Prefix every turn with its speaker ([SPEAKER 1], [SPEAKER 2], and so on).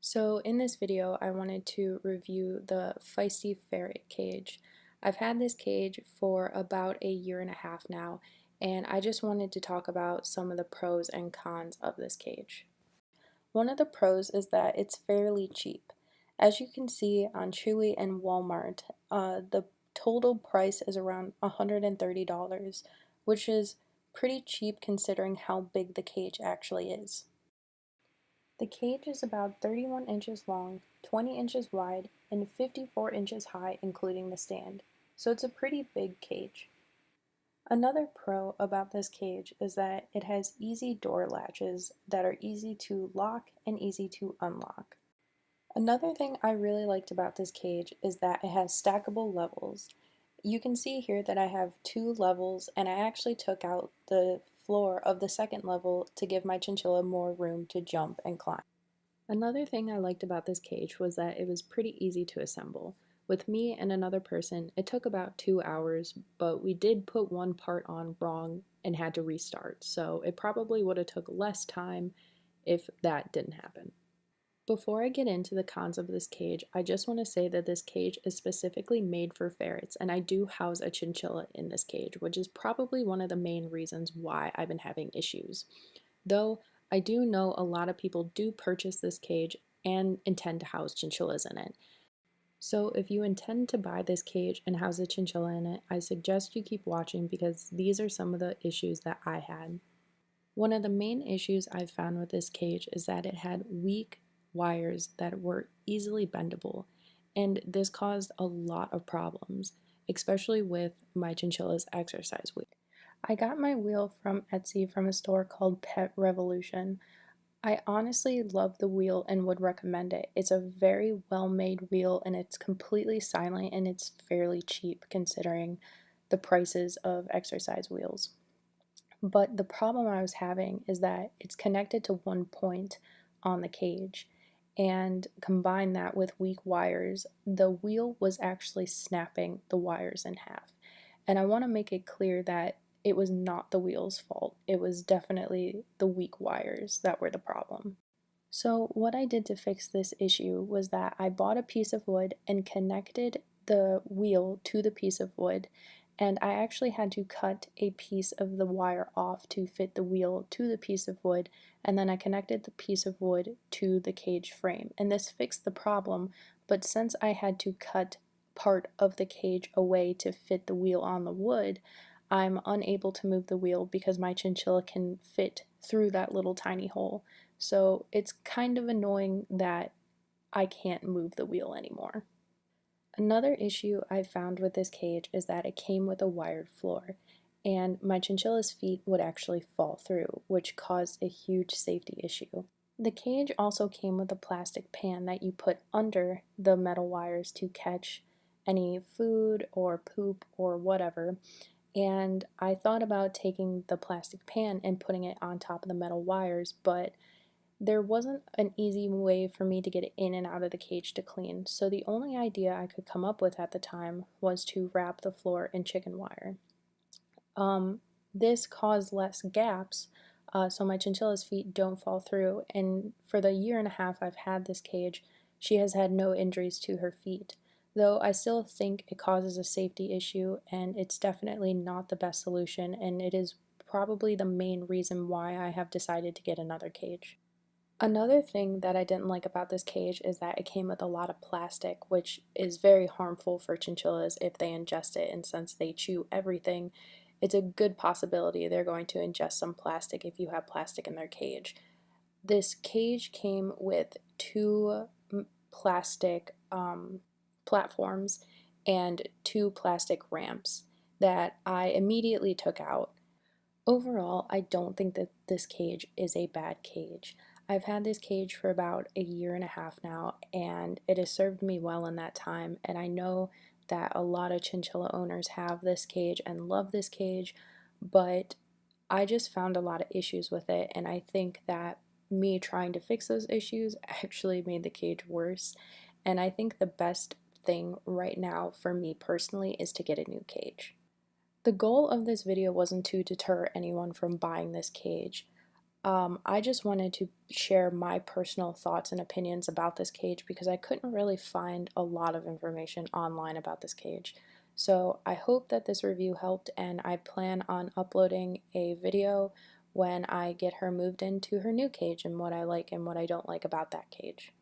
[SPEAKER 1] So in this video, I wanted to review the Feisty Ferret cage. I've had this cage for about a year and a half now, and I just wanted to talk about some of the pros and cons of this cage. One of the pros is that it's fairly cheap. As you can see on Chewy and Walmart, the total price is around $130, which is pretty cheap considering how big the cage actually is. The cage is about 31 inches long, 20 inches wide, and 54 inches high including the stand, so it's a pretty big cage. Another pro about this cage is that it has easy door latches that are easy to lock and easy to unlock. Another thing I really liked about this cage is that it has stackable levels. You can see here that I have two levels, and I actually took out the floor of the second level to give my chinchilla more room to jump and climb. Another thing I liked about this cage was that it was pretty easy to assemble. With me and another person, it took about 2 hours, but we did put one part on wrong and had to restart, so it probably would have took less time if that didn't happen. Before I get into the cons of this cage, I just want to say that this cage is specifically made for ferrets, and I do house a chinchilla in this cage, which is probably one of the main reasons why I've been having issues. Though I do know a lot of people do purchase this cage and intend to house chinchillas in it. So if you intend to buy this cage and house a chinchilla in it, I suggest you keep watching because these are some of the issues that I had. One of the main issues I've found with this cage is that it had weak wires that were easily bendable, and this caused a lot of problems, especially with my chinchilla's exercise wheel. I got my wheel from Etsy from a store called Pet Revolution. I honestly love the wheel and would recommend it. It's a very well-made wheel and it's completely silent and it's fairly cheap considering the prices of exercise wheels. But the problem I was having is that it's connected to one point on the cage, and combine that with weak wires, the wheel was actually snapping the wires in half. And I want to make it clear that it was not the wheel's fault. It was definitely the weak wires that were the problem. So what I did to fix this issue was that I bought a piece of wood and connected the wheel to the piece of wood, and I actually had to cut a piece of the wire off to fit the wheel to the piece of wood, and then I connected the piece of wood to the cage frame, and this fixed the problem. But since I had to cut part of the cage away to fit the wheel on the wood, I'm unable to move the wheel because my chinchilla can fit through that little tiny hole. So it's kind of annoying that I can't move the wheel anymore. Another issue I found with this cage is that it came with a wired floor, and my chinchilla's feet would actually fall through, which caused a huge safety issue. The cage also came with a plastic pan that you put under the metal wires to catch any food or poop or whatever, and I thought about taking the plastic pan and putting it on top of the metal wires, but there wasn't an easy way for me to get it in and out of the cage to clean, so the only idea I could come up with at the time was to wrap the floor in chicken wire. This caused less gaps, so my chinchilla's feet don't fall through, and for the year and a half I've had this cage, she has had no injuries to her feet. Though I still think it causes a safety issue, and it's definitely not the best solution, and it is probably the main reason why I have decided to get another cage. Another thing that I didn't like about this cage is that it came with a lot of plastic, which is very harmful for chinchillas if they ingest it, and since they chew everything, it's a good possibility they're going to ingest some plastic if you have plastic in their cage. This cage came with two plastic platforms and two plastic ramps that I immediately took out. Overall, I don't think that this cage is a bad cage. I've had this cage for about a year and a half now, and it has served me well in that time, and I know that a lot of chinchilla owners have this cage and love this cage, but I just found a lot of issues with it, and I think that me trying to fix those issues actually made the cage worse, and I think the best thing right now for me personally is to get a new cage. The goal of this video wasn't to deter anyone from buying this cage. I just wanted to share my personal thoughts and opinions about this cage because I couldn't really find a lot of information online about this cage. So I hope that this review helped, and I plan on uploading a video when I get her moved into her new cage and what I like and what I don't like about that cage.